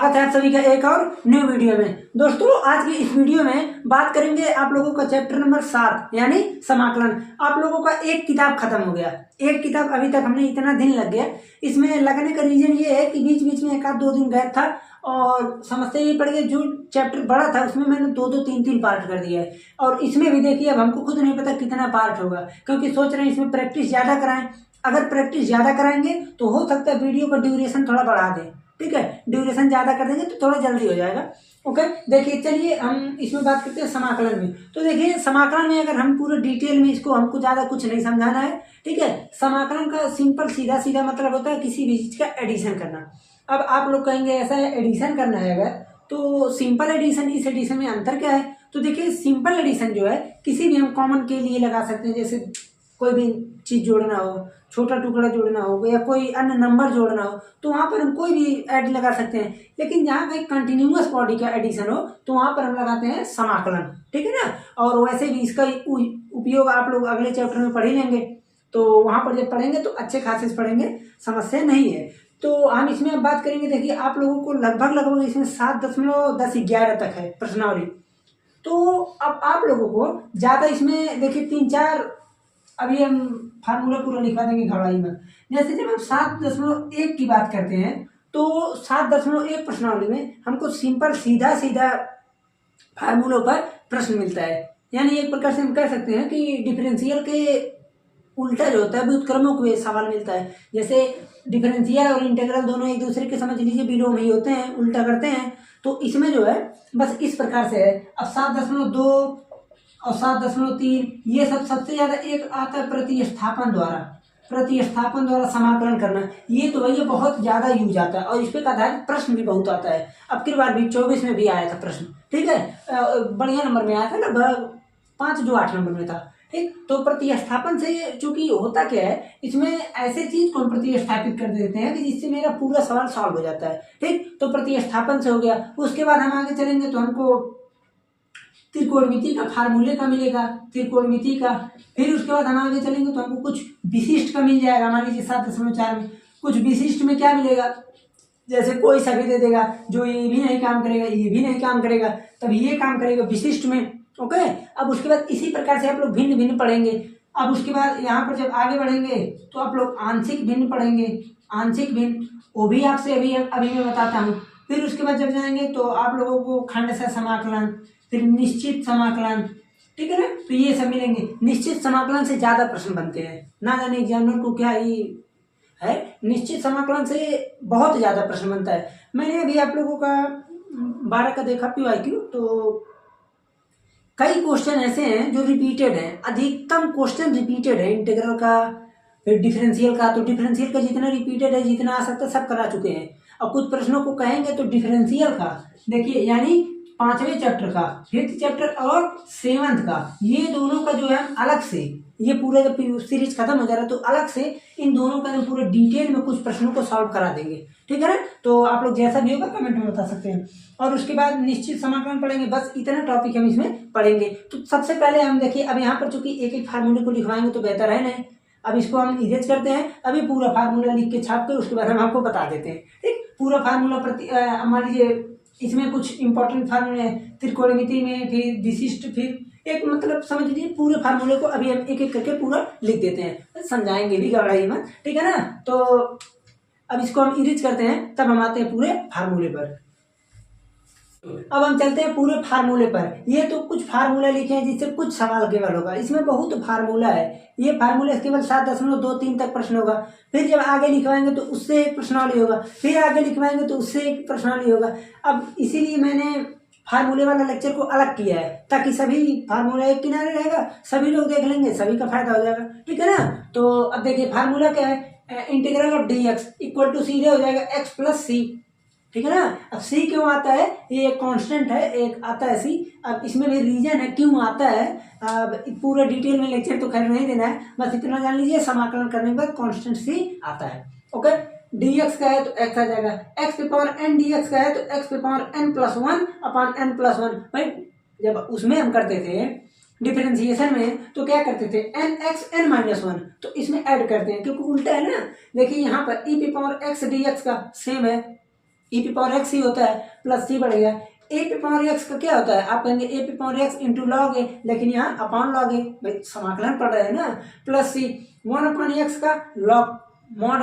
स्वागत है आप सभी का एक और न्यू वीडियो में। दोस्तों आज की इस वीडियो में बात करेंगे आप लोगों का चैप्टर नंबर 7 यानी समाकलन। आप लोगों का एक किताब खत्म हो गया, एक किताब अभी तक हमने इतना दिन लग गया। इसमें लगने का रीजन ये है कि बीच बीच में एक आध दो दिन गैप था और समस्या ये पड़ गई, जो चैप्टर बड़ा था उसमें मैंने दो दो तीन तीन पार्ट कर दिया है। और इसमें भी देखिए अब हमको खुद नहीं पता कितना पार्ट होगा, क्योंकि सोच रहे हैं इसमें प्रैक्टिस ज़्यादा कराएं। अगर प्रैक्टिस ज़्यादा कराएंगे तो हो सकता है वीडियो का ड्यूरेशन थोड़ा बढ़ा दें, ठीक है। ड्यूरेशन ज़्यादा कर देंगे तो थोड़ा जल्दी हो जाएगा। ओके, देखिए चलिए हम इसमें बात करते हैं समाकलन में। तो देखिए समाकलन में अगर हम पूरे डिटेल में इसको, हमको ज़्यादा कुछ नहीं समझाना है, ठीक है। समाकलन का सिंपल सीधा सीधा मतलब होता है किसी भी चीज़ का एडिशन करना। अब आप लोग कहेंगे ऐसा है एडिशन करना है अगर, तो सिंपल एडिशन इस एडिशन में अंतर क्या है। तो देखिए सिंपल एडिशन जो है किसी भी हम कॉमन के लिए लगा सकते हैं, जैसे कोई भी चीज़ जोड़ना हो, छोटा टुकड़ा जोड़ना हो या कोई अन्य नंबर जोड़ना हो, तो वहाँ पर हम कोई भी ऐड लगा सकते हैं। लेकिन जहाँ कहीं कंटिन्यूअस बॉडी का एडिशन हो तो वहाँ पर हम लगाते हैं समाकलन, ठीक है ना। और वैसे भी इसका उपयोग आप लोग अगले चैप्टर में पढ़ ही लेंगे, तो वहाँ पर जब पढ़ेंगे तो अच्छे खासे से पढ़ेंगे, समस्या नहीं है। तो हम इसमें अब बात करेंगे। देखिए आप लोगों को लगभग इसमें 7.1011 तक है प्रश्नावली। तो अब आप लोगों को ज़्यादा इसमें देखिए 3-4 अभी हम फार्मूला पूरा लिखवा देंगे, घबराइए मत। जैसे जब हम 7.1 की बात करते हैं तो 7.1 प्रश्नावली में हमको सिंपल सीधा सीधा फार्मूलों पर प्रश्न मिलता है। यानी एक प्रकार से हम कह सकते हैं कि डिफरेंशियल के उल्टा जो होता है व्युत्क्रमक में सवाल मिलता है। जैसे डिफरेंशियल और इंटीग्रल दोनों एक दूसरे के समझ लीजिए विलोम ही होते हैं, उल्टा करते हैं। तो इसमें जो है बस इस प्रकार से है। अब 7.2 और 7.3 ये सबसे ज्यादा एक आता है प्रतिस्थापन द्वारा समाकलन करना। ये तो भैया बहुत ज्यादा यूज आता है और इस पे आधारित प्रश्न भी बहुत आता है। अब की बार भी 24 में भी आया था प्रश्न, ठीक है। बढ़िया नंबर में आया था ना, 5 जो 8 नंबर में था, ठीक। तो प्रतिस्थापन से चूंकि होता क्या है, इसमें ऐसे चीज को हम प्रतिस्थापित कर देते हैं कि जिससे मेरा पूरा सवाल सॉल्व हो जाता है, ठीक। तो प्रतिस्थापन से हो गया। उसके बाद हम आगे चलेंगे तो हमको त्रिकोणमिति का फार्मूले का मिलेगा, त्रिकोणमिति का। फिर उसके बाद हम आगे चलेंगे तो हमको कुछ विशिष्ट का मिल जाएगा। मान लीजिए 7.4 में कुछ विशिष्ट में क्या मिलेगा, जैसे कोई सभी दे देगा जो ये भी नहीं काम करेगा, ये भी नहीं काम करेगा, तब ये काम करेगा विशिष्ट में। ओके, अब उसके बाद इसी प्रकार से आप लोग भिन्न भिन्न पढ़ेंगे। अब उसके बाद यहाँ पर जब आगे बढ़ेंगे तो आप लोग आंशिक भिन्न पढ़ेंगे, आंशिक भिन्न वो भी आपसे अभी मैं बताता हूँ। फिर उसके बाद जब जाएंगे तो आप लोगों को खंडशः समाकलन, फिर निश्चित समाकलन, ठीक है ना। तो ये सब मिलेंगे। निश्चित समाकलन से ज्यादा प्रश्न बनते हैं, ना जाने एग्जामिनर को क्या ही है, निश्चित समाकलन से बहुत ज्यादा प्रश्न बनता है। मैंने अभी आप लोगों का 12 का देखा PYQ, तो कई क्वेश्चन ऐसे हैं जो रिपीटेड हैं, अधिकतम क्वेश्चन रिपीटेड है इंटीग्रल का, फिर डिफरेंशियल का। तो डिफरेंशियल का जितना रिपीटेड है, जितना आ सकता है सब करा चुके हैं। और कुछ प्रश्नों को कहेंगे तो डिफरेंशियल का देखिए, यानी 5वें चैप्टर का, 5th चैप्टर और 7th का, ये दोनों का जो है अलग से, ये पूरा जब सीरीज खत्म हो जा रहा है तो अलग से इन दोनों का पूरा डिटेल में कुछ प्रश्नों को सॉल्व करा देंगे, ठीक है ना। तो आप लोग जैसा भी होगा कमेंट में बता सकते हैं। और उसके बाद निश्चित समाकलन पढ़ेंगे, बस इतना टॉपिक हम इसमें पढ़ेंगे। तो सबसे पहले हम देखिए, अब यहाँ पर चूंकि एक एक फार्मूले को लिखवाएंगे तो बेहतर है नहीं। अब इसको हम इरेज करते हैं, अभी पूरा फार्मूला लिख के छाप के उसके बाद हम आपको बता देते हैं, ठीक। पूरा फार्मूला मान लीजिए इसमें कुछ इंपॉर्टेंट फार्मूले हैं, त्रिकोणमिति में, फिर विशिष्ट, फिर एक मतलब समझ लीजिए पूरे फार्मूले को अभी हम एक एक करके पूरा लिख देते हैं, समझाएंगे भी, घबराइए मत, ठीक है ना। तो अब इसको हम इरेज करते हैं, तब हम आते हैं पूरे फार्मूले पर। अब हम चलते हैं पूरे फार्मूले पर। ये तो कुछ फार्मूला लिखे हैं जिससे कुछ सवाल केवल होगा, इसमें बहुत फार्मूला है। ये फार्मूला केवल 7.23 तक प्रश्न होगा। फिर जब आगे लिखवाएंगे तो उससे एक प्रश्नावली होगा, फिर आगे लिखवाएंगे तो उससे एक प्रश्नावली होगा। अब इसीलिए मैंने फार्मूले वाला लेक्चर को अलग किया है, ताकि सभी फार्मूला एक किनारे रहेगा, सभी लोग देख लेंगे, सभी का फायदा हो जाएगा, ठीक है ना। तो अब देखिए फार्मूला क्या है, integral of dx equal to सीधे हो जाएगा x प्लस सी, ठीक है ना। अब c क्यों आता है, ये एक कांस्टेंट है, एक आता है c। अब इसमें भी रीजन है क्यों आता है, अब पूरा डिटेल में लेक्चर तो खैर नहीं देना है, बस इतना जान लीजिए समाकलन करने के बाद कांस्टेंट c आता है। ओके, dx का है तो x आ जाएगा, x पे पावर n dx का है तो x पे पावर n+1 अपॉन n+1। भाई जब उसमें हम करते थे डिफरेंशिएशन में तो क्या करते थे, nx n-1, तो इसमें ऐड करते हैं क्योंकि उल्टा है ना। देखिए यहाँ पर e पे पावर x dx का सेम है, ई पी पावर एक्स ही होता है, प्लस सी बढ़ गया। ए पी पावर एक्स का क्या होता है, आप कहेंगे A P power X into log A, लेकिन यहाँ अपॉन लॉग ए, भाई समाकलन पढ़ रहे हैं ना, प्लस सी 1/x का लॉग मॉड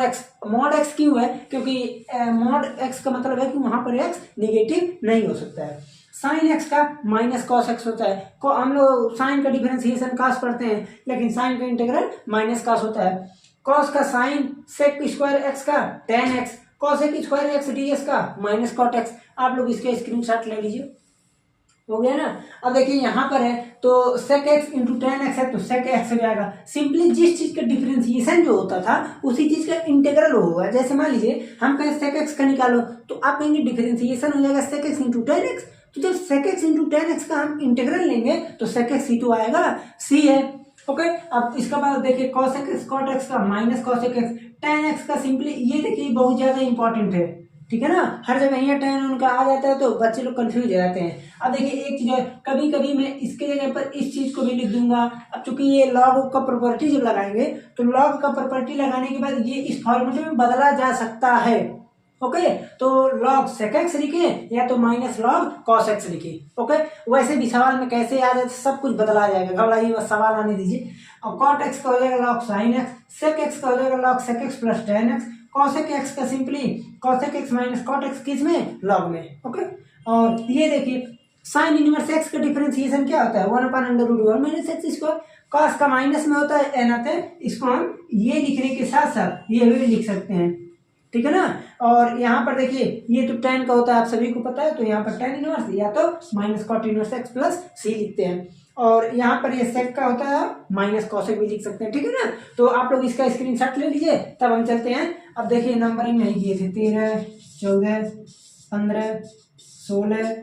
एक्स क्यों है, क्योंकि मॉड एक्स का मतलब है कि वहां पर एक्स निगेटिव नहीं हो सकता है। साइन एक्स का माइनस कॉस एक्स होता है, को हम लोग साइन का डिफरेंशिएशन कॉस पढ़ते हैं, लेकिन साइन का इंटीग्रल माइनस कॉस होता है। कॉस का साइन सेक स्क्वायर एक्स का ten X, cosec square x D S का माइनस कॉट एक्स। आप लोग इसके स्क्रीनशॉट ले लीजिए, हो गया ना। अब देखिए यहाँ पर है तो sec x into ten x है तो sec x हो जाएगा। सिंपली जिस चीज का डिफरेंशिएशन जो होता था उसी चीज का इंटीग्रल होगा। जैसे मान लीजिए हम कहें sec x का निकालो तो आप कहेंगे डिफरेंशिएशन हो जाएगा sec x into ten x, तो जब sec x into ten x का हम इंटीग्रल लेंगे तो sec x ही तो आएगा, c है। ओके, अब इसका बाद देखिए cos x cot x का minus cos x, tan x का सिंपली ये देखिए बहुत ज्यादा इंपॉर्टेंट है, ठीक है ना। हर जगह यहाँ tan उनका आ जाता है तो बच्चे लोग कंफ्यूज हो जाते हैं। अब देखिए एक चीज है, कभी कभी मैं इसके जगह पर इस चीज को भी लिख दूंगा। अब चूंकि ये लॉग का प्रॉपर्टी जब लगाएंगे तो लॉग का प्रॉपर्टी लगाने के बाद ये इस फॉर्मूले में बदला जा सकता है। ओके, तो लॉग सेक एक्स लिखे या तो माइनस लॉग कॉस एक्स लिखे। ओके, वैसे भी सवाल में कैसे आ जाए सब कुछ बदला जाएगा, घबराइए बस सवाल आने दीजिए। और कॉट एक्स का हो जाएगा log sine X, sec X का हो जाएगा log sec X plus tan X, cosec X का simply cosec X minus cot X किस में, लॉग में। ओके, और ये देखिए साइन इनवर्स एक्स का डिफरेंशिएशन क्या होता है, 1/√1 माइनस एक्स स्क्वायर। कॉस का माइनस में होता है एन आता है, इसको हम ये लिखने के साथ साथ ये भी लिख सकते हैं, ठीक है ना। और यहाँ पर देखिए ये तो टेन का होता है, आप सभी को पता है, तो यहाँ पर टेन इनवर्स या तो minus cot inverse X plus C लिखते हैं। और यहाँ पर ये सेक का होता है माइनस कॉसेक भी लिख सकते हैं, ठीक है ना। तो आप लोग इसका स्क्रीनशॉट ले लीजिए, तब हम चलते हैं। अब देखिए नंबरिंग नहीं किए थे, 13, 14, 15, 16,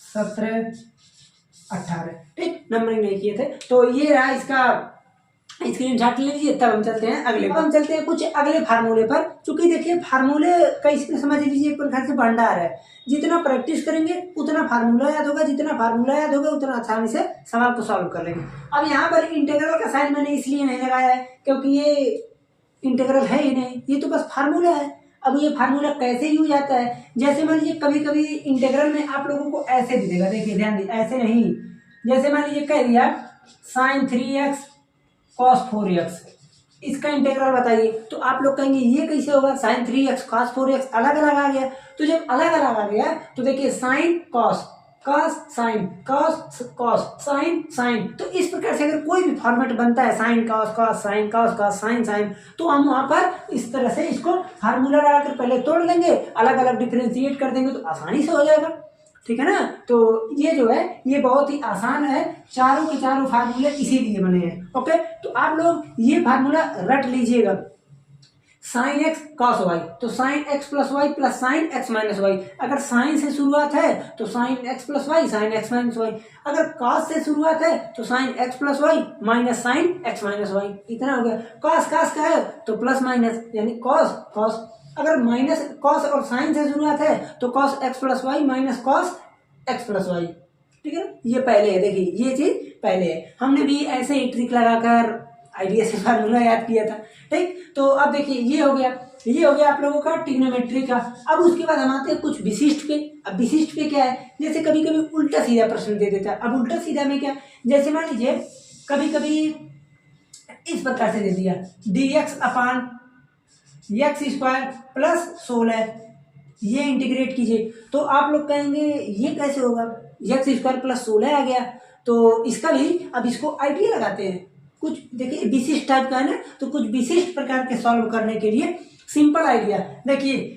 17, 18, ठीक, नंबरिंग नहीं किए थे। तो ये रहा इसका स्क्रीनशॉट ले लीजिए, तब हम चलते हैं अगले। हम चलते हैं कुछ अगले फार्मूले पर। चूंकि देखिए फार्मूले का इसमें समझ लीजिए एक प्रकार से भंडार है, जितना प्रैक्टिस करेंगे उतना फार्मूला याद होगा, जितना फार्मूला याद होगा उतना आसानी से सवाल को सॉल्व कर लेंगे। अब यहाँ पर इंटीग्रल का साइन मैंने इसलिए नहीं लगाया है क्योंकि ये इंटीग्रल है ही नहीं, ये तो बस फार्मूला है। अब ये फार्मूला कैसे यूज आता है, जैसे मान लीजिए कभी कभी इंटीग्रल में आप लोगों को ऐसे दे देगा, देखिए ध्यान दीजिए, ऐसे नहीं, जैसे मान लीजिए कह दिया साइन 3x cos 4x, इसका इंटीग्रल बताइए, तो आप लोग कहेंगे ये कैसे होगा, साइन 3x cos 4x अलग अलग आ गया। तो जब अलग अलग आ गया तो देखिए sine cos, cos sine, cos cos, sine sine, तो इस प्रकार से अगर कोई भी फॉर्मेट बनता है sine cos cos sine cos cos sine sine, तो हम वहां पर इस तरह से इसको फार्मूला लगाकर पहले तोड़ लेंगे, अलग अलग डिफरेंशिएट कर देंगे तो आसानी से हो जाएगा, ठीक है ना। तो ये जो है ये बहुत ही आसान है, चारों के चारों फार्मूले इसीलिए बने हैं। ओके, तो आप लोग ये फार्मूला रट लीजिएगा, साइन एक्स कॉस वाई, तो sine x plus y plus sine x minus y. अगर साइन से शुरुआत है तो sine x plus y sine x minus y, अगर कॉस से शुरुआत है तो sine x plus y minus sine x minus y, इतना हो गया। कॉस कॉस का है तो प्लस माइनस यानी कॉस कॉस, अगर माइनस कॉस और साइन से शुरुआत है तो cos x plus y minus cos x plus y, ठीक है ना। ये पहले है, देखिए ये चीज पहले है, हमने भी ऐसे ही ट्रिक लगाकर आइडिया से फार्मूला याद किया था, ठीक। तो अब देखिए ये हो गया आप लोगों का ट्रिग्नोमेट्री का। अब उसके बाद हम आते हैं कुछ विशिष्ट पे। अब विशिष्ट पे क्या है, जैसे कभी कभी उल्टा सीधा प्रश्न दे देता है। अब उल्टा सीधा में क्या, जैसे मान लीजिए कभी कभी इस प्रकार से दे दिया dx अपान एक्स स्क्वायर प्लस 16, ये इंटीग्रेट कीजिए, तो आप लोग कहेंगे ये कैसे होगा, एक्स स्क्वायर प्लस 16 आ गया। तो इसका भी अब इसको आइडिया लगाते हैं, कुछ देखिए विशिष्ट टाइप का है ना, तो कुछ विशिष्ट प्रकार के सॉल्व करने के लिए सिंपल आइडिया देखिए।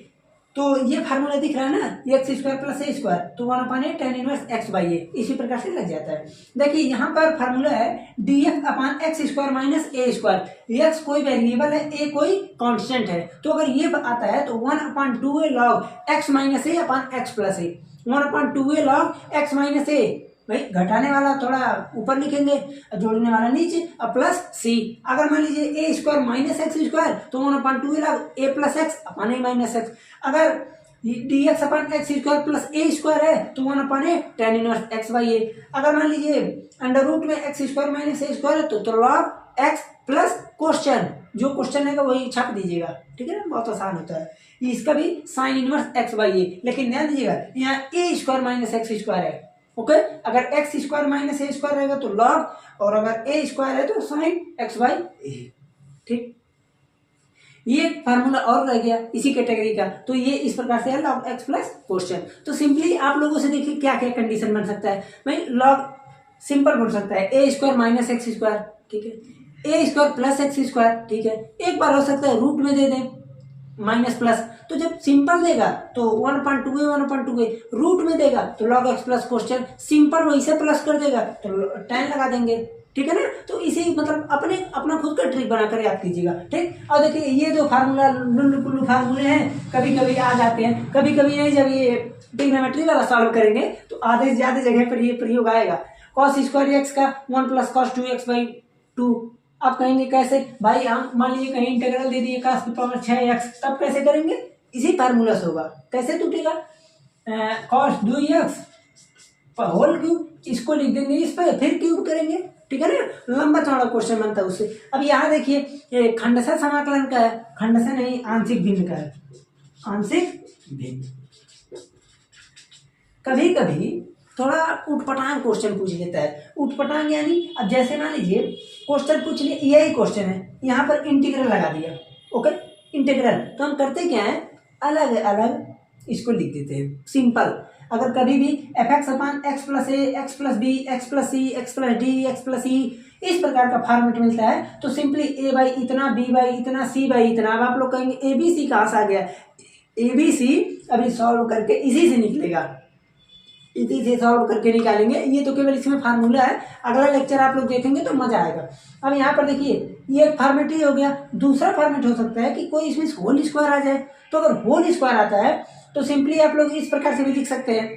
तो ये फार्मूला दिख रहा है ना, एक्स स्क्वायर प्लस ए स्क्वायर, तो 1/8 tan इनवर्स एक्स बाई ए, इसी प्रकार से लग जाता है। देखिए यहाँ पर फार्मूला है dx अपान एक्स स्क्वायर माइनस ए स्क्वायर, एक्स कोई वेरिएबल है, ए कोई कांस्टेंट है, तो अगर ये आता है तो 1/2a लॉग एक्स माइनस ए अपान एक्स प्लस ए, 1/2a लॉग एक्स माइनस ए, भाई घटाने वाला थोड़ा ऊपर लिखेंगे, जोड़ने वाला नीचे, और प्लस सी। अगर मान लीजिए ए स्क्वायर माइनस एक्स स्क्वायर तो 1/2 लॉग ए प्लस एक्स अपन ए माइनस एक्स। अगर D x upon x square plus ए स्क्वायर है तो 1/8 tan इनवर्स एक्स बाई ए। अगर मान लीजिए अंडर रूट में एक्स स्क्वायर माइनस ए स्क्वायर है तो लॉग एक्स प्लस क्वेश्चन, जो क्वेश्चन है वही छाप दीजिएगा, ठीक है ना, बहुत आसान होता है। इसका भी साइन इनवर्स एक्स बाई ए, लेकिन ध्यान दीजिएगा यहाँ ए स्क्वायर माइनस एक्स स्क्वायर है, ओके। अगर एक्स स्क्वायर माइनस ए स्क्वायर रहेगा तो लॉग, और अगर ए स्क्वायर है तो साइन एक्स बाई ए, ठीक। ये फार्मूला और रह गया इसी कैटेगरी का, तो ये इस प्रकार से है लॉग एक्स प्लस क्वेश्चन। तो सिंपली आप लोगों से देखिए क्या क्या कंडीशन बन सकता है भाई। लॉग सिंपल बन सकता है ए स्क्वायर माइनस एक्स स्क्वायर, ठीक है, ए स्क्वायर प्लस एक्स स्क्वायर, ठीक है। एक बार हो सकता है रूट में दे दें माइनस प्लस, तो जब सिंपल देगा तो 1/2 1/2 रूट में देगा तो log x plus question, simple वही से प्लस कर देगा तो tan लगा देंगे, ठीक है ना। तो इसे मतलब अपना खुद का ट्रिक बना कर याद कीजिएगा, ठीक। और देखिए ये जो फार्मूला लुल्लू पुल्लू फार्मूले हैं कभी कभी आ जाते हैं, कभी कभी नहीं। जब ये ट्रिग्नोमेट्री वाला सॉल्व करेंगे तो आधे से ज्यादा जगह पर ये प्रयोग आएगा। कॉस स्क्वायर एक्स का 1 प्लस कॉस 2x/2, आप कहेंगे कैसे भाई, हम मान लीजिए कहीं इंटीग्रल दे दिए cos की पावर 6x, तब कैसे करेंगे, इसी फार्मूला से होगा। कैसे टूटेगा, cos 2x होल क्यूब, इसको लिख देंगे इस पर, फिर क्यूब करेंगे, ठीक है ना। लंबा चौड़ा क्वेश्चन बनता है उससे। अब यहाँ देखिए खंडशः समाकलन का है, खंडशः नहीं आंशिक भिन्न का है, आंशिक भिन्न। कभी कभी थोड़ा उठपटांग क्वेश्चन पूछ लेता है। उठपटांग यानी अब जैसे मान लीजिए क्वेश्चन पूछ लिए, यही क्वेश्चन है, यहाँ पर इंटीग्रल लगा दिया, ओके, इंटीग्रल। तो हम करते क्या है, अलग अलग इसको लिख देते हैं सिंपल। अगर कभी भी f(x) प्लस ए, X plus B, x plus C, X plus D, X plus E, इस प्रकार का फॉर्मेट मिलता है तो सिंपली ए बाई इतना, बी बाई इतना, सी बाई इतना। अब आप लोग कहेंगे ए बी सी कहाँ से आ गया, ए बी सी अभी सॉल्व करके इसी से निकलेगा, इसी से सॉल्व करके निकालेंगे। ये तो केवल इसमें फार्मूला है, अगला लेक्चर आप लोग देखेंगे तो मजा आएगा। अब यहाँ पर देखिए ये एक फॉर्मेट ही हो गया। दूसरा फॉर्मेट हो सकता है कि कोई इसमें होल स्क्वायर आ जाए, तो अगर होल स्क्वायर आता है तो सिंपली आप लोग इस प्रकार से भी लिख सकते हैं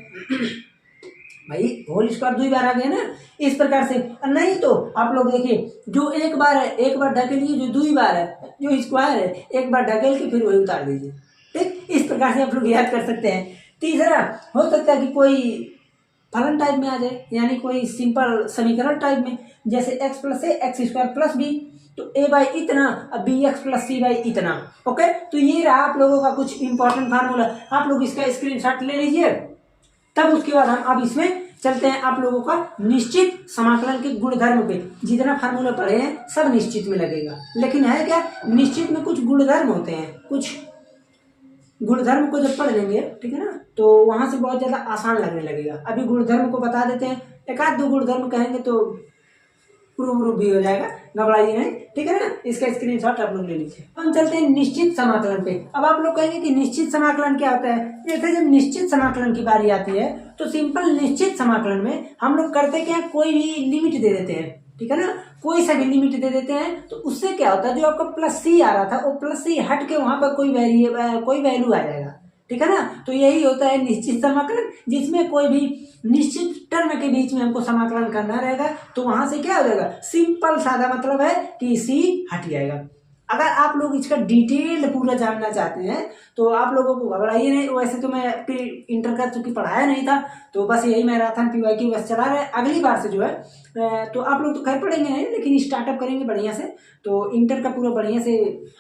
भाई, होल स्क्वायर 2 बार आ गया ना, इस प्रकार से। नहीं तो आप लोग देखिए जो एक बार है एक बार ढकेलिए, जो 2 बार है जो स्क्वायर है एक बार ढकेल के फिर वही उतार दीजिए, ठीक। इस प्रकार से आप लोग याद कर सकते हैं। तीसरा हो सकता है कि कोई फलन टाइप में आ जाए, यानी कोई सिंपल समीकरण टाइप में, जैसे x प्लस ए एक्स स्क्वायर प्लस बी, तो ए बाई इतना, अब b x plus c by इतना, ओके। तो ये रहा आप लोगों का कुछ इंपॉर्टेंट फार्मूला, आप लोग इसका स्क्रीनशॉट ले लीजिए। तब उसके बाद हम अब इसमें चलते हैं आप लोगों का निश्चित समाकलन के गुणधर्म पे। जितना फार्मूला पढ़े हैं सब निश्चित में लगेगा, लेकिन है क्या, निश्चित में कुछ गुणधर्म होते हैं, कुछ गुणधर्म को जब पढ़ लेंगे, ठीक है ना, तो वहां से बहुत ज्यादा आसान लगने लगेगा। अभी गुणधर्म को बता देते हैं, एक आध दो गुणधर्म कहेंगे तो प्रूफ भी हो जाएगा, घबराइए नहीं, ठीक है ना। इसका स्क्रीनशॉट आप लोग ले लीजिए। हम चलते हैं निश्चित समाकलन पे। अब आप लोग कहेंगे कि निश्चित समाकलन क्या होता है। जैसे जब निश्चित समाकलन की बारी आती है तो सिंपल निश्चित समाकलन में हम लोग करते क्या, कोई भी लिमिट दे देते हैं, ठीक है ना, कोई सा भी लिमिट दे देते हैं। तो उससे क्या होता है, जो आपका प्लस सी आ रहा था वो प्लस सी हट के वहां पर कोई वैल्यू आ जाएगा, ठीक है ना। तो यही होता है निश्चित समाकलन, जिसमें कोई भी निश्चित टर्म के बीच में हमको समाकलन करना रहेगा। तो वहां से क्या हो जाएगा, सिंपल सादा मतलब है कि सी हट जाएगा। अगर आप लोग इसका डिटेल पूरा जानना चाहते हैं तो आप लोगों को घबराइए नहीं। वैसे तो मैं इंटर का चूंकि पढ़ाया नहीं था तो बस यही मैराथन PYQ बस चला रहे। अगली बार से जो है तो आप लोग तो खैर पढ़ेंगे नहीं, लेकिन स्टार्टअप करेंगे बढ़िया से, तो इंटर का पूरा बढ़िया से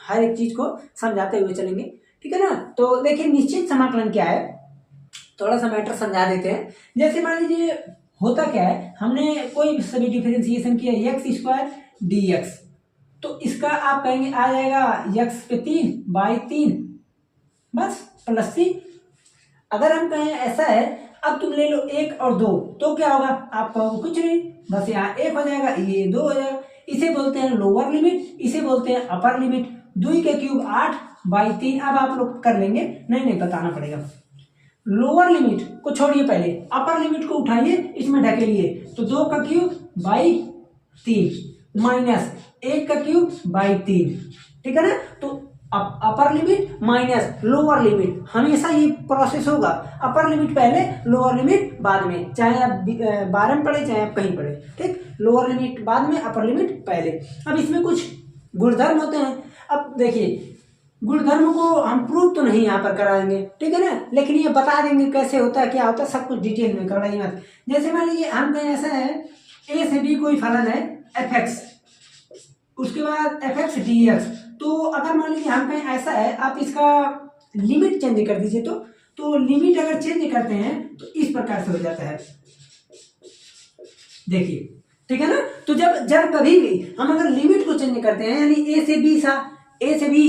हर एक चीज को समझाते हुए चलेंगे, ठीक है ना। तो देखिए निश्चित समाकलन क्या है, थोड़ा सा मैटर समझा देते हैं। जैसे मान लीजिए होता क्या है, हमने कोई सभी डिफरेंशिएशन किया x² dx, तो इसका आप कहेंगे आ जाएगा x पे 3/3 बस प्लस सी। अगर हम कहें ऐसा है, अब तुम ले लो 1 और 2, तो क्या होगा, आप कहोगे कुछ नहीं, बस यहाँ 1 हो जाएगा, ये 2 हो जाएगा। इसे बोलते हैं लोअर लिमिट, इसे बोलते हैं अपर लिमिट। 2 के क्यूब 8/3। अब आप लोग कर लेंगे, नहीं बताना पड़ेगा। लोअर लिमिट को छोड़िए, पहले अपर लिमिट को उठाइए, इसमें ढकेलिए, तो 2 का क्यूब 3 माइनस 1 का क्यूब 3, ठीक है ना। तो upper limit minus lower limit, हमेशा ये प्रोसेस होगा। अपर लिमिट पहले, लोअर लिमिट बाद में, चाहे आप 12 में पढ़े चाहे आप कहीं पढ़े, ठीक। लोअर लिमिट बाद में, अपर लिमिट पहले। अब इसमें कुछ गुणधर्म होते हैं। अब देखिए गुणधर्म को हम प्रूफ तो नहीं यहाँ पर कराएंगे, ठीक है ना, लेकिन ये बता देंगे कैसे होता है, क्या होता है, सब कुछ डिटेल में कराइए मत। जैसे मान लीजिए हम कहें ऐसा है, ए से बी कोई फलन है fx, उसके बाद एफ एक्स डी एक्स। तो अगर मान लीजिए हम कहें ऐसा है, आप इसका लिमिट चेंज कर दीजिए। तो लिमिट अगर चेंज करते हैं तो इस प्रकार से हो जाता है, देखिए, ठीक है ना। तो जब कभी भी हम अगर लिमिट को चेंज करते हैं, यानी ए से बी ए से बी,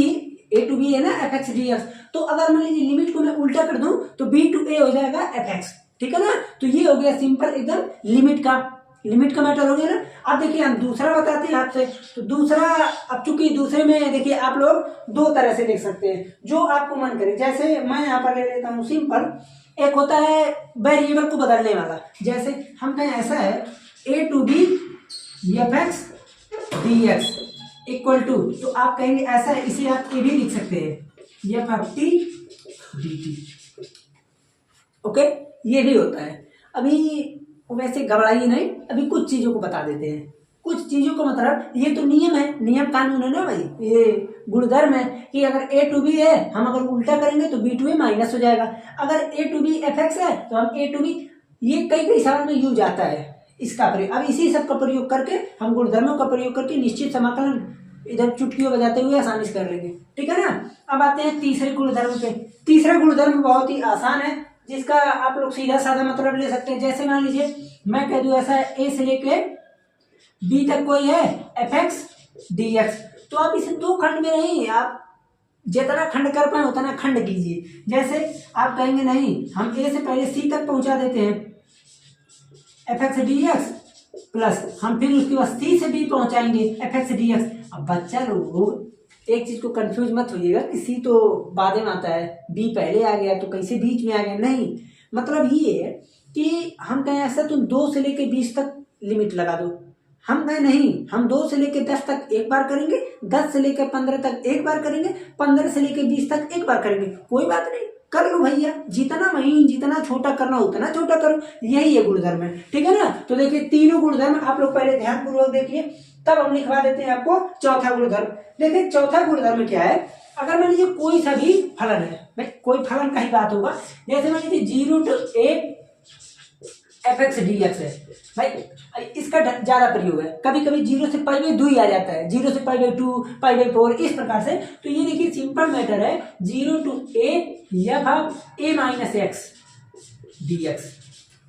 ए टू बी है ना एफ एक्स डी एक्स, तो अगर मान लीजिए लिमिट को मैं उल्टा कर दूं तो बी टू ए हो जाएगा एफ एक्स, ठीक है ना। तो ये हो गया सिंपल एकदम लिमिट का मैटर हो गया ना। अब देखिए हम दूसरा बताते हैं आपसे। तो दूसरा, अब चूंकि दूसरे में देखिए आप लोग दो तरह से लिख सकते हैं, जो आपको मन करे। जैसे मैं यहाँ पर ले लेता हूँ सिंपल, एक होता है वेरिएबल को बदलने वाला। जैसे हम कहें ऐसा है, A to B F X D X equal to, तो आप कहेंगे ऐसा है, इसे आप ए भी लिख सकते हैं, F F T D T. Okay, ये भी होता है। अभी वैसे घबराइए नहीं, अभी कुछ चीजों को बता देते हैं। कुछ चीजों का मतलब, ये तो नियम है, नियम कानून है ना भाई, ये गुणधर्म है कि अगर ए टू बी है, हम अगर उल्टा करेंगे तो बी टू ए माइनस हो जाएगा। अगर ए टू बी एफ एक्स है तो हम ए टू बी, ये कई सवाल में यूज आता है इसका प्रयोग। अब इसी सब का प्रयोग करके हम गुणधर्मों का प्रयोग करके निश्चित समाकलन इधर चुटकियों बजाते हुए आसानी से कर लेंगे, ठीक है ना। अब आते हैं तीसरे गुणधर्म पे। तीसरा गुणधर्म बहुत ही आसान है, जिसका आप लोग सीधा साधा मतलब ले सकते हैं। जैसे मान लीजिए मैं कह दूं ऐसा है, ए से लेके बी तक कोई है एफ एक्स डी एक्स, तो आप इसे दो खंड में नहीं, आप जितना खंड कर पाए उतना खंड कीजिए। जैसे आप कहेंगे नहीं, हम ए से पहले सी तक पहुंचा देते हैं F X D X plus, हम फिर उसके बाद सी से बी पहुंचाएंगे एफ एक्स डी एक्स। अब बच्चा लोग एक चीज को कंफ्यूज मत होइएगा कि सी तो बाद में आता है, बी पहले आ गया तो कैसे बीच में आ गया, नहीं। मतलब ये है कि हम कहें ऐसा, तुम 2 से लेके 20 तक लिमिट लगा दो। हम कहें नहीं, हम 2 से लेके 10 तक एक बार करेंगे, 10 से लेकर 15 तक एक बार करेंगे, 15 से लेकर 20 तक एक बार करेंगे, कोई बात नहीं, कर लो भैया, जितना महीन जितना छोटा करना उतना छोटा करो, यही है गुणधर्म है, ठीक है ना। तो देखिए तीनों गुणधर्म आप लोग पहले ध्यानपूर्वक देखिए, तब हम लिखवा देते हैं आपको चौथा गुणधर्म। देखिए चौथा गुणधर्म क्या है, अगर मान लीजिए कोई सा भी फलन है, भाई कोई फलन का ही बात होगा। जैसे मान लीजिए 0 to a F X D x है, भाई इसका ज्यादा प्रयोग है, कभी कभी 0 से पाई बाई 2 ही आ जाता है, 0 से पाई बाई 2, पाई बाई 4, इस प्रकार से। तो ये देखिए सिंपल मैटर है, 0 to a F of A minus x D x,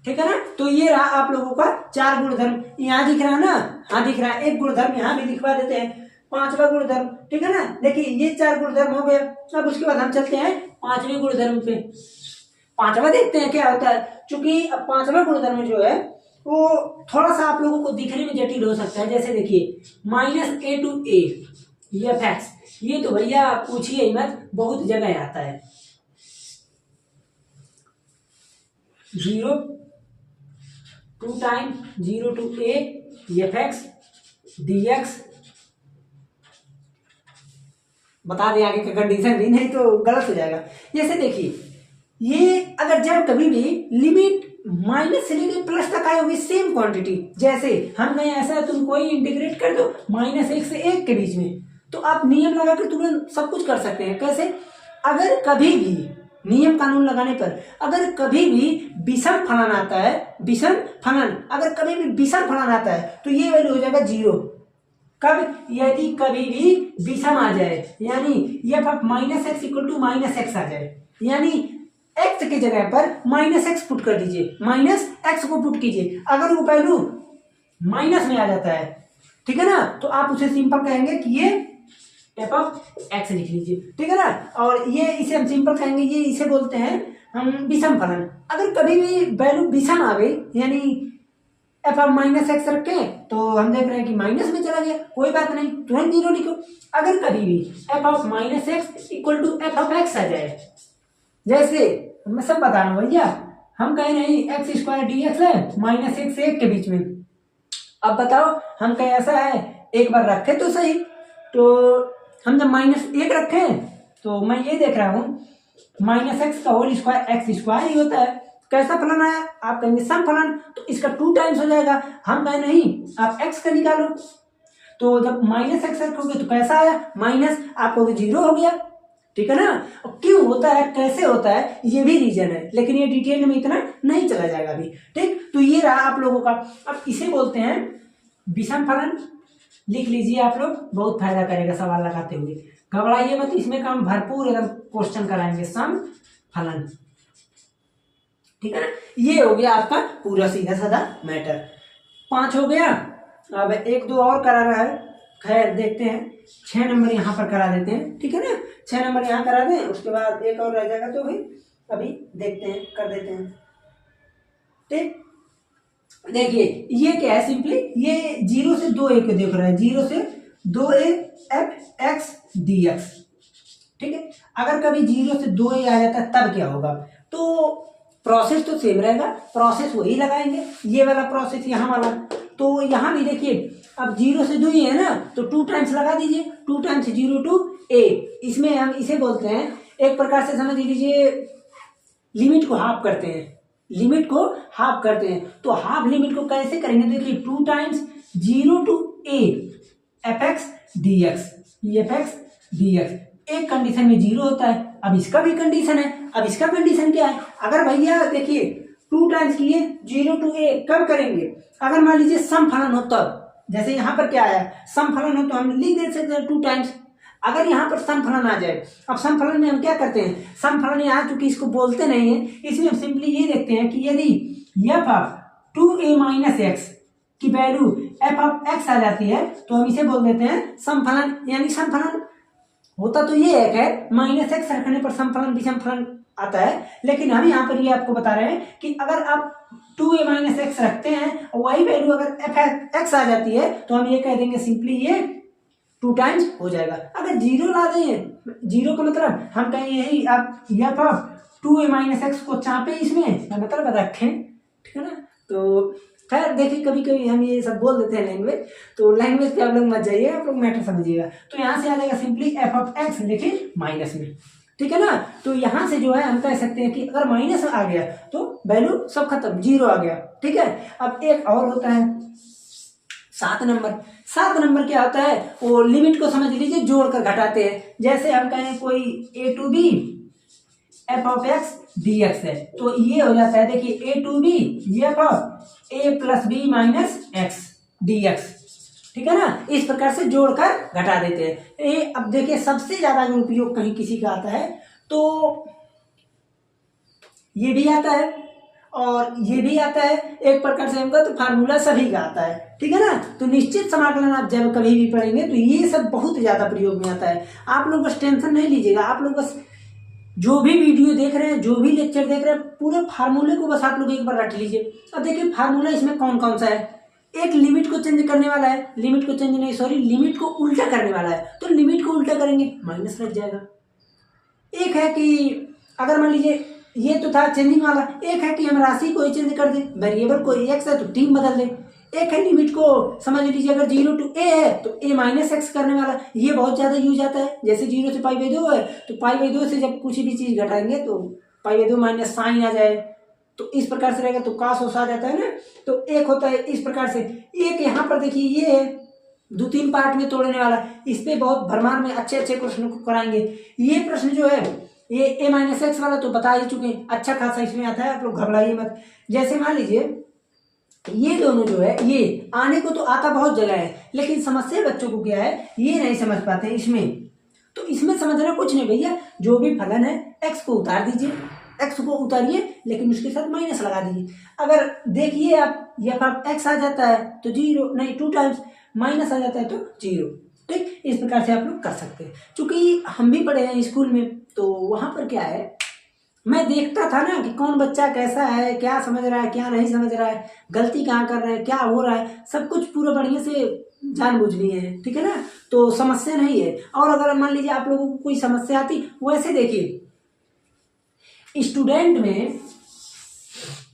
ठीक है ना। तो ये रहा आप लोगों का 4 गुणधर्म, यहाँ दिख रहा है ना, हाँ दिख रहा है, एक गुणधर्म यहाँ भी लिखवा देते हैं, 5वां गुणधर्म, ठीक है ना। देखिए ये 4 गुणधर्म हो गया। अब उसके बाद हम चलते हैं 5वें गुणधर्म पे। 5वां देखते हैं क्या होता है, चूंकि अब 5वां गुणधर्म जो है वो थोड़ा सा आप लोगों को दिखने में जटिल हो सकता है। जैसे देखिए minus a to a f x, ये तो भैया पूछिए ही मत, बहुत जगह आता है। 0 2 time 0 to a F X D x, बता दें आगे का कंडीशन भी, नहीं तो गलत हो जाएगा। जैसे देखिए ये अगर जब कभी भी लिमिट माइनस से लेकर प्लस तक आए होगी सेम क्वांटिटी, जैसे हम कहें ऐसा तुम कोई इंटीग्रेट कर दो -1 से 1 के बीच में, तो आप नियम लगा कर तुरंत सब कुछ कर सकते हैं। कैसे, अगर कभी भी नियम कानून लगाने पर अगर कभी भी विषम फलन आता है, विषम फलन अगर कभी भी विषम फलन आता है तो ये वैल्यू हो जाएगा 0। कब, यदि कभी भी विषम आ जाए, यानी F of minus X equal to minus X आ जाए, यानी एक्स की जगह पर माइनस एक्स पुट कर दीजिए, माइनस एक्स को पुट कीजिए, अगर वो वैल्यू माइनस में आ जाता है, ठीक है ना, तो आप उसे सिंपल कहेंगे कि ये एफ ऑफ एक्स लिख लीजिए, ठीक है ना। और ये इसे हम सिंपल कहेंगे, ये इसे बोलते हैं हम विषम फलन। अगर कभी भी वैल्यू विषम आ गई, यानी एफ ऑफ माइनस एक्स रखें तो हम देख रहे हैं कि माइनस में चला गया, कोई बात नहीं, तुरंत 0 लिखो। अगर कभी भी F of minus X equal to F of X आ जाए, जैसे मैं सब बता रहा हूँ भैया, हम कहें नहीं एक्स स्क्वायर डी एक्स है -1 से 1 के बीच में। अब बताओ हम कहें ऐसा है, एक बार रखे तो सही, तो हम जब -1 रखें तो मैं ये देख रहा हूँ -x का होल स्क्वायर एक्स स्क्वायर ही होता है। कैसा फलन आया, आप कहेंगे सम फलन, तो इसका 2 टाइम्स हो जाएगा। हम कहें नहीं, आप x का निकालो, तो जब -x रखोगे तो कैसा आया, माइनस, आप कहोगे 0 हो गया, ठीक है ना। अब क्यों होता है, कैसे होता है, ये भी रीजन है, लेकिन ये डिटेल में इतना नहीं चला जाएगा अभी, ठीक। तो ये रहा आप लोगों का। अब इसे बोलते हैं विषम फलन, लिख लीजिए आप लोग, बहुत फायदा करेगा सवाल लगाते हुए। घबराइए मत, इसमें काम भरपूर एकदम क्वेश्चन कराएंगे सम फलन, ठीक है ना। ये हो गया आपका पूरा सीधा साधा मैटर। 5 हो गया। अब 1 2 और कराना है, खैर देखते हैं। 6 नंबर यहाँ पर करा देते हैं, ठीक है ना। 6 नंबर यहाँ करा दें, उसके बाद एक और रह जाएगा, तो भाई अभी देखते हैं, कर देते हैं, ठीक। देखिए ये क्या है, सिंपली ये 0 से 2a को देख रहा है, 0 से 2a F X D x, ठीक है। अगर कभी 0 से 2a आ जाता है तब क्या होगा, तो प्रोसेस तो सेम रहेगा, प्रोसेस वही लगाएंगे, ये वाला प्रोसेस यहाँ वाला। तो यहाँ भी देखिए, अब 0 से 2 है ना, तो 2 टाइम्स लगा दीजिए, 2 टाइम्स 0 to a। इसमें हम इसे बोलते हैं, एक प्रकार से समझ लीजिए, लिमिट को हाफ करते हैं, लिमिट को हाफ करते हैं। तो हाफ लिमिट को कैसे करेंगे, देखिए 2 times 0 to a F X D x, F X D x. एक कंडीशन में 0 होता है, अब इसका भी कंडीशन है। अब इसका कंडीशन क्या है, अगर भैया देखिए 2 टाइम्स किए 0 to a, कब करेंगे, अगर मान लीजिए सम फलन हो तब। जैसे यहाँ पर क्या आया, सम फलन हो तो हम लिख दे सकते हैं 2 टाइम्स। अगर यहाँ पर सम फलन आ जाए, अब सम फलन में हम क्या करते हैं, सम फलन यहाँ चूंकि इसको बोलते नहीं है, इसलिए हम सिंपली ये देखते हैं कि यदि F of 2a minus x की वैल्यू एफ ऑफ एक्स आ जाती है, तो हम इसे बोल देते हैं सम फलन। यानी सम फलन होता तो ये एक है, माइनस एक्स रखने पर सम फलन विषम फलन आता है, लेकिन हम यहाँ पर ये आपको बता रहे हैं कि अगर आप 2a माइनस एक्स रखते हैं और वही वैल्यू अगर एफ एक्स आ जाती है, तो हम ये कह देंगे सिंपली ये 2 टाइम्स हो जाएगा। अगर 0 ला देंगे, 0 का मतलब हम कहें यही, आप F of 2a minus x को चापे इसमें, मतलब रखें, ठीक है ना। तो खैर देखिए, कभी कभी हम ये सब बोल देते हैं लैंग्वेज, तो लैंग्वेज पे आप लोग मत जाइए, आप लोग मैटर समझिएगा। तो यहाँ से आ जाएगा सिंपली एफ ऑफ एक्स लिखे माइनस में, ठीक है ना। तो यहाँ से जो है हम कह सकते हैं कि अगर माइनस आ गया तो वैल्यू सब खत्म, 0 आ गया, ठीक है। अब एक और होता है 7 नंबर। 7 नंबर क्या होता है, वो लिमिट को समझ लीजिए जोड़कर घटाते हैं। जैसे हम कहें कोई a to b f of x D x है, तो ये हो जाता है, देखिए a to b f of a plus b minus x D x, ठीक है ना। इस प्रकार से जोड़कर घटा देते हैं। ये अब देखिए सबसे ज्यादा अगर उपयोग कहीं किसी का आता है तो ये भी आता है और ये भी आता है, एक प्रकार से हमका तो फार्मूला सभी का आता है, ठीक है ना। तो निश्चित समाकलन आप जब कभी भी पढ़ेंगे तो ये सब बहुत ज्यादा प्रयोग में आता है। आप लोग बस टेंशन नहीं लीजिएगा, आप लोग बस जो भी वीडियो देख रहे हैं, जो भी लेक्चर देख रहे हैं, पूरे फार्मूले को बस आप लोग एक बार रट लीजिए। अब देखिए फार्मूला इसमें कौन कौन सा है, एक लिमिट को चेंज करने वाला है, लिमिट को चेंज नहीं सॉरी लिमिट को उल्टा करने वाला है, तो लिमिट को उल्टा करेंगे माइनस लग जाएगा। एक है कि अगर मान लीजिए ये तो था चेंजिंग वाला, एक है कि हम राशि को ही चेंज कर दें, वेरिएबल को एक्स है तो टीम बदल दें। एक है लिमिट को समझ लीजिए अगर 0 to a है तो a माइनस एक्स करने वाला, ये बहुत ज्यादा यूज आता है। जैसे 0 से π/2 है तो π/2 से जब कुछ भी चीज घटाएंगे तो π/2 माइनस साइन आ जाए, तो इस प्रकार से रहेगा, तो कास ओस आ जाता है ना। तो एक होता है इस प्रकार से। एक यहाँ पर देखिए ये है 2-3 पार्ट में तोड़ने वाला, इस पे बहुत भरमार में अच्छे अच्छे प्रश्न को कराएंगे। ये प्रश्न जो है ये a माइनस एक्स वाला तो बता ही चुके, अच्छा खासा इसमें आता है, आप लोग घबराइए मत। जैसे मान लीजिए ये दोनों जो है, ये आने को तो आता बहुत जगह है, लेकिन समस्या बच्चों को क्या है, ये नहीं समझ पाते इसमें। तो इसमें समझना कुछ नहीं भैया, जो भी फलन है एक्स को उतार दीजिए, एक्स को उतारिए लेकिन उसके साथ माइनस लगा दीजिए। अगर देखिए आप एक्स आ जाता है तो 0 नहीं, 2 टाइम्स माइनस आ जाता है तो 0, ठीक। इस प्रकार से आप लोग कर सकते हैं। चूंकि हम भी पढ़े हैं स्कूल में, तो वहां पर क्या है, मैं देखता था ना कि कौन बच्चा कैसा है, क्या समझ रहा है, क्या नहीं समझ रहा है, गलती कहाँ कर रहा है, क्या हो रहा है, सब कुछ पूरा बढ़िया से जानबूझ लिए है, ठीक है ना। तो समस्या नहीं है। और अगर मान लीजिए आप लोगों को कोई समस्या आती, वैसे देखिए स्टूडेंट में,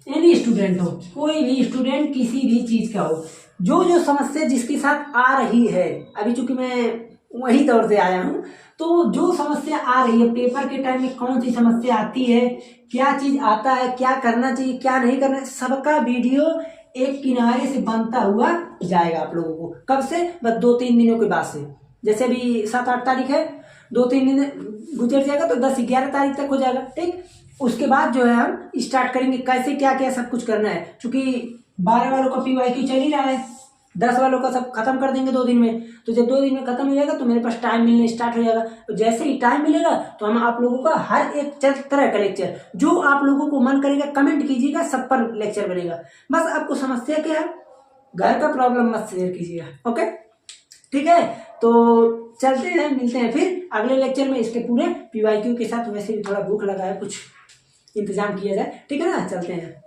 एनी स्टूडेंट हो, कोई भी स्टूडेंट किसी भी चीज का हो, जो समस्या जिसके साथ आ रही है, अभी चूंकि मैं वही दौर से आया हूँ, तो जो समस्या आ रही है पेपर के टाइम में, कौन सी समस्या आती है, क्या चीज आता है, क्या करना चाहिए, क्या नहीं करना, सबका वीडियो एक किनारे से बनता हुआ जाएगा आप लोगों को। कब से, बस 2-3 दिनों के बाद से। जैसे अभी 7-8 तारीख है, 2-3 दिन गुजर जाएगा तो 10-11 तारीख तक हो जाएगा, ठीक। उसके बाद जो है हम स्टार्ट करेंगे कैसे क्या क्या सब कुछ करना है, क्योंकि 12 वालों का PYQ चल ही रहा है, 10 वालों का सब खत्म कर देंगे 2 दिन में। तो जब 2 दिन में खत्म हो जाएगा तो मेरे पास टाइम मिलने स्टार्ट हो जाएगा। तो जैसे ही टाइम मिलेगा तो हम आप लोगों का हर एक तरह का लेक्चर जो आप लोगों को मन करेगा कमेंट कीजिएगा, सब पर लेक्चर बनेगा। बस आपको समस्या क्या है, घर का प्रॉब्लम मत शेयर कीजिएगा। ओके, ठीक है। तो चलते हैं, मिलते हैं फिर अगले लेक्चर में इसके पूरे PYQ के साथ। वैसे भी थोड़ा भूख लगा है, कुछ इंतजाम किया जाए, ठीक है ना। चलते हैं।